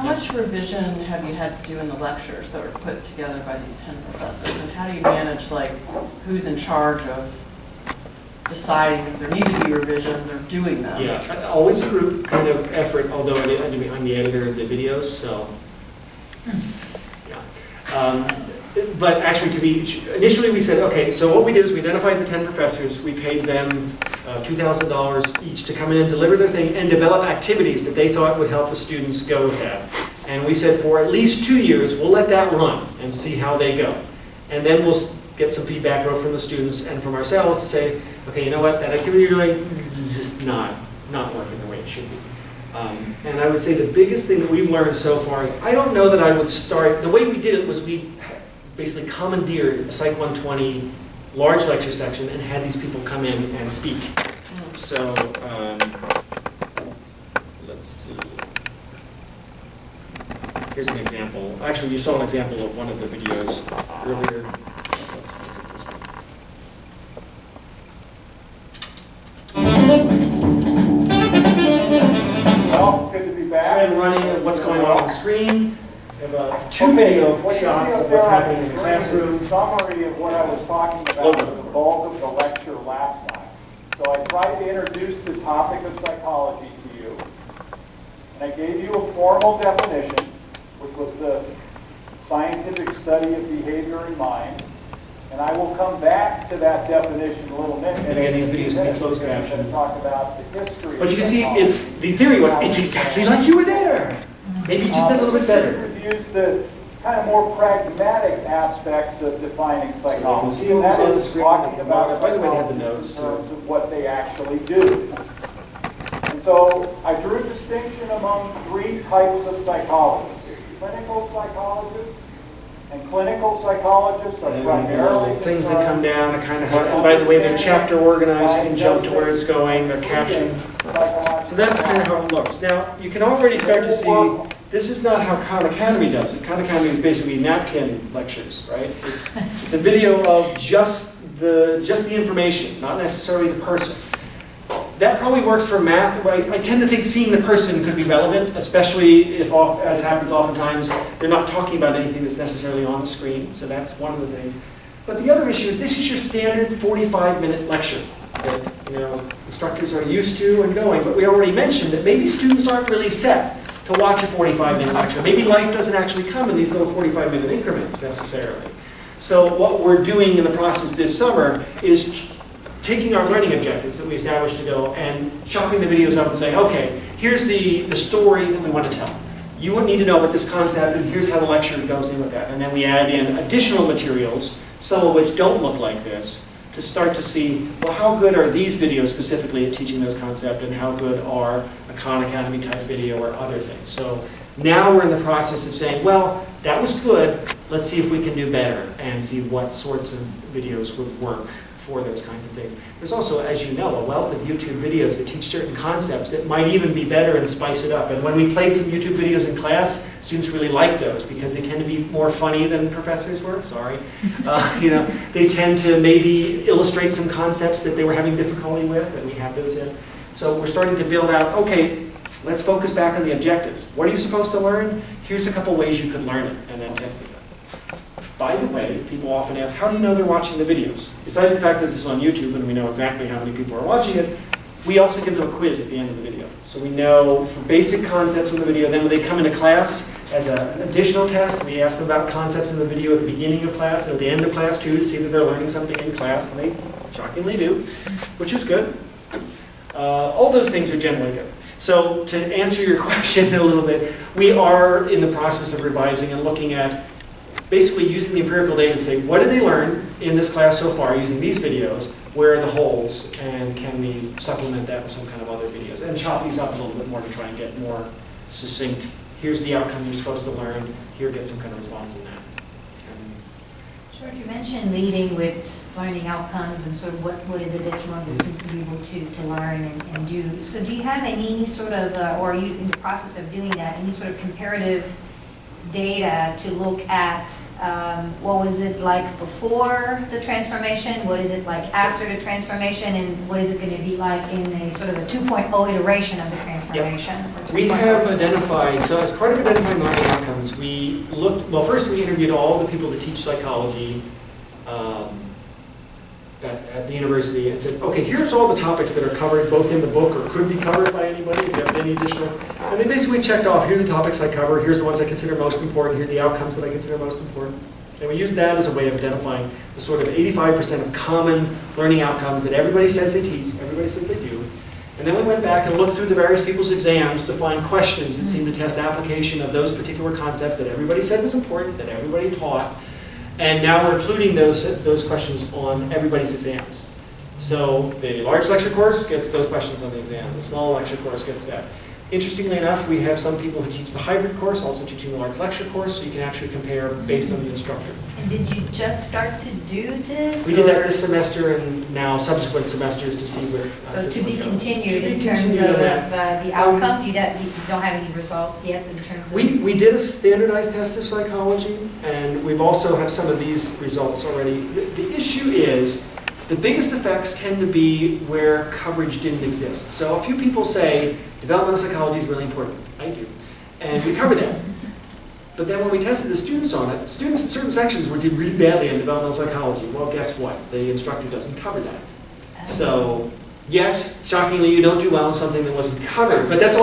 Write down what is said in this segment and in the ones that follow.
much revision have you had to do in the lectures that were put together by these 10 professors? And how do you manage, like, who's in charge of deciding if there need to be revisions or doing them? Yeah, always a group kind of effort, although I'm the editor of the videos, so yeah. But actually, initially we said, okay, so what we did is we identified the 10 professors, we paid them $2,000 each to come in and deliver their thing and develop activities that they thought would help the students go with that. And we said for at least 2 years, we'll let that run and see how they go. And then we'll get some feedback both from the students and from ourselves to say, okay, you know what, that activity you're doing is just not working the way it should be. And I would say the biggest thing that we've learned so far is I don't know that I would start, the way we did it was we basically commandeered a Psych 120 large lecture section and had these people come in and speak. So, let's see. Here's an example. Actually, you saw an example of one of the videos earlier. Let's look at this one. Well, it's good to be back. So running what's going on the screen. We have 2 video shots of what's happening in the classroom. A summary of what I was talking about was the bulk of the lecture last time. So I tried to introduce the topic of psychology to you. And I gave you a formal definition, which was the scientific study of behavior in mind. And I will come back to that definition a little bit. And again, these videos can be closed captioned. And talk about the history. But you can see, the theory was, it's exactly like you were there. Maybe just a little bit better. Use the kind of more pragmatic aspects of defining psychology. So that on the is screen, talking about by the way, they have the notes in terms of what they actually do. And so I drew a distinction among 3 types of psychologists. Clinical psychologists and clinical psychologists are primarily things that come down and kind of, and by the way, they're chapter organized, you can jump to where it's going, they're captioned. So that's kind of how it looks. Now, you can already start to see, this is not how Khan Academy does it. Khan Academy is basically napkin lectures, right? It's a video of just the information, not necessarily the person. That probably works for math. I tend to think seeing the person could be relevant, especially if, as happens oftentimes, they're not talking about anything that's necessarily on the screen. So that's one of the things. But the other issue is this is your standard 45-minute lecture that instructors are used to and going. But we already mentioned that maybe students aren't really set to watch a 45-minute lecture. Maybe life doesn't actually come in these little 45-minute increments necessarily. So what we're doing in the process this summer is taking our learning objectives that we established ago and chopping the videos up and saying, okay, here's the story that we want to tell. You would need to know about this concept, and here's how the lecture goes in with that. And then we add in additional materials, some of which don't look like this, to start to see, well, how good are these videos specifically at teaching those concepts, and how good are a Khan Academy type video or other things. So now we're in the process of saying, well, that was good, let's see if we can do better and see what sorts of videos would work for those kinds of things. There's also, as you know, a wealth of YouTube videos that teach certain concepts that might even be better and spice it up. And when we played some YouTube videos in class, students really like those because they tend to be more funny than professors were, sorry. They tend to maybe illustrate some concepts that they were having difficulty with, and we have those in. So we're starting to build out, okay, let's focus back on the objectives. What are you supposed to learn? Here's a couple ways you could learn it, and then test it. By the way, people often ask, how do you know they're watching the videos? Besides the fact that this is on YouTube and we know exactly how many people are watching it, we also give them a quiz at the end of the video. So we know for basic concepts in the video, then when they come into class as an additional test, we ask them about concepts in the video at the beginning of class and at the end of class too, to see that they're learning something in class, and they shockingly do, which is good. All those things are generally good. So to answer your question a little bit, we are in the process of revising and looking at basically using the empirical data to say, what did they learn in this class so far using these videos? Where are the holes? And can we supplement that with some kind of other videos? And chop these up a little bit more to try and get more succinct. Here's the outcome you're supposed to learn. Here, get some kind of response in that. Sure, you mentioned leading with learning outcomes and sort of what is it that you want the students to be able to learn and do. So do you have any sort of, or are you in the process of doing that, any sort of comparative data to look at what was it like before the transformation, what is it like after the transformation, and what is it going to be like in a sort of a 2.0 iteration of the transformation? Yep. We have identified, so as part of identifying learning outcomes, we looked, well, first we interviewed all the people that teach psychology at the university and said, okay, here's all the topics that are covered both in the book or could be covered by anybody if you have any additional. And they basically checked off, here are the topics I cover, here's the ones I consider most important, here are the outcomes that I consider most important. And we used that as a way of identifying the sort of 85% of common learning outcomes that everybody says they teach, everybody says they do. And then we went back and looked through the various people's exams to find questions that seemed to test application of those particular concepts that everybody said was important, that everybody taught. And now we're including those questions on everybody's exams. So the large lecture course gets those questions on the exam. The small lecture course gets that. Interestingly enough, we have some people who teach the hybrid course, also teaching the large lecture course, so you can actually compare based on the instructor. And did you just start to do this? We did that this semester and now subsequent semesters to see where. So to be continued in terms of the outcome? You don't have any results yet in terms of? We did a standardized test of psychology, and we've also have some of these results already. The issue is, the biggest effects tend to be where coverage didn't exist. So a few people say, developmental psychology is really important. I do. And we cover that. But then when we tested the students on it, students in certain sections did really badly in developmental psychology. Well, guess what? The instructor doesn't cover that. So, yes, shockingly, you don't do well in something that wasn't covered. But that's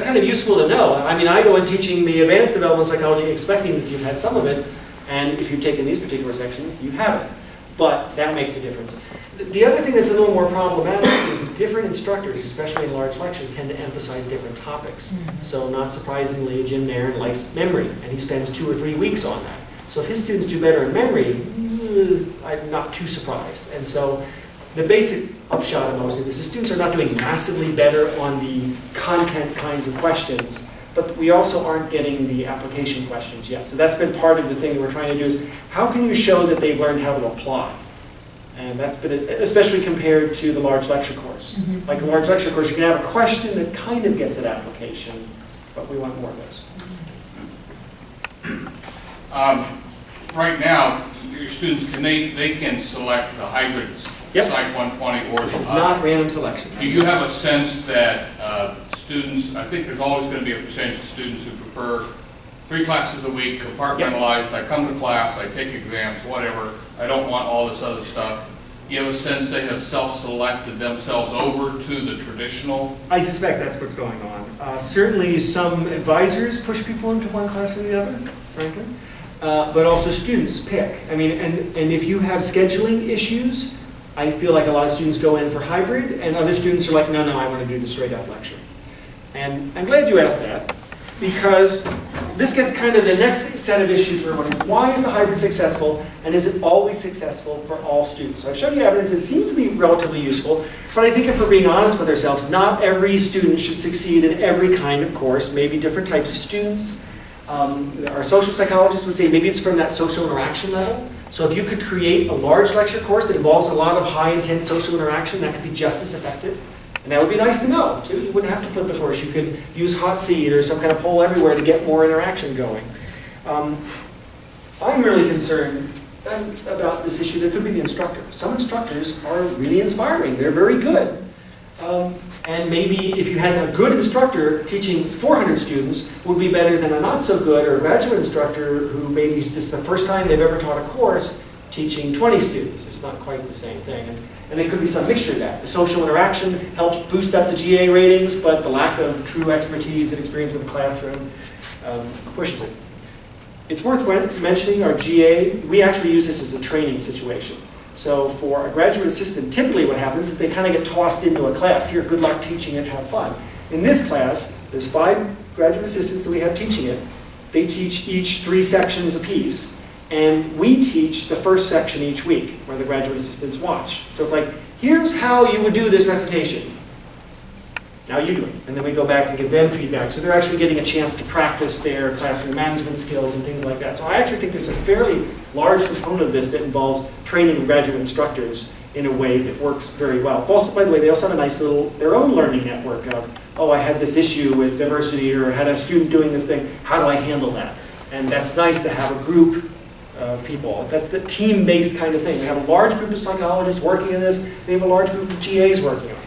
kind of useful to know. I mean, I go in teaching the advanced developmental psychology expecting that you've had some of it. And if you've taken these particular sections, you haven't. But that makes a difference. The other thing that's a little more problematic is different instructors, especially in large lectures, tend to emphasize different topics. So not surprisingly, Jim Nairn likes memory, and he spends 2 or 3 weeks on that. So if his students do better in memory, I'm not too surprised. And so the basic upshot of most of this is students are not doing massively better on the content kinds of questions, but we also aren't getting the application questions yet. So that's been part of the thing we're trying to do is, how can you show that they've learned how to apply? And that's been, especially compared to the large lecture course. Like the large lecture course, you can have a question that kind of gets at application, but we want more of those. Right now, your students, they can select the hybrid Psych 120 or this is not random selection. Do you have a sense that students, I think there's always going to be a percentage of students who prefer 3 classes a week, compartmentalized, I come to class, I take exams, whatever, I don't want all this other stuff. You have a sense they have self-selected themselves over to the traditional? I suspect that's what's going on. Certainly some advisors push people into one class or the other, frankly, but also students pick. I mean, and if you have scheduling issues, I feel like a lot of students go in for hybrid, and other students are like, no, I want to do the straight up lecture. And I'm glad you asked that, because this gets kind of the next set of issues we're wondering, why is the hybrid successful, and is it always successful for all students? So I've shown you evidence that it seems to be relatively useful, but I think if we're being honest with ourselves, not every student should succeed in every kind of course, maybe different types of students. Our social psychologists would say maybe it's from that social interaction level. So if you could create a large lecture course that involves a lot of high intense social interaction, that could be just as effective. And that would be nice to know, too. You wouldn't have to flip the course. You could use hot seat or some kind of poll everywhere to get more interaction going. I'm really concerned about this issue that could be the instructor. Some instructors are really inspiring. They're very good. And maybe if you had a good instructor teaching 400 students would be better than a not so good or a graduate instructor who maybe this is the first time they've ever taught a course teaching 20 students. It's not quite the same thing. And there could be some mixture of that. The social interaction helps boost up the GA ratings, but the lack of true expertise and experience with the classroom pushes it. It's worth mentioning our GA. We actually use this as a training situation. So for a graduate assistant, typically what happens is they kind of get tossed into a class. Here, good luck teaching it, have fun. In this class, there's 5 graduate assistants that we have teaching it. They teach each 3 sections apiece. And we teach the first section each week, where the graduate assistants watch. So it's like, here's how you would do this recitation. Now you do it. And then we go back and give them feedback. So they're actually getting a chance to practice their classroom management skills and things like that. So I actually think there's a fairly large component of this that involves training graduate instructors in a way that works very well. Also, by the way, they also have a nice little, their own learning network of, oh, I had this issue with diversity, or I had a student doing this thing. How do I handle that? And that's nice to have a group of people. That's the team-based kind of thing. We have a large group of psychologists working on this. We have a large group of GAs working on it.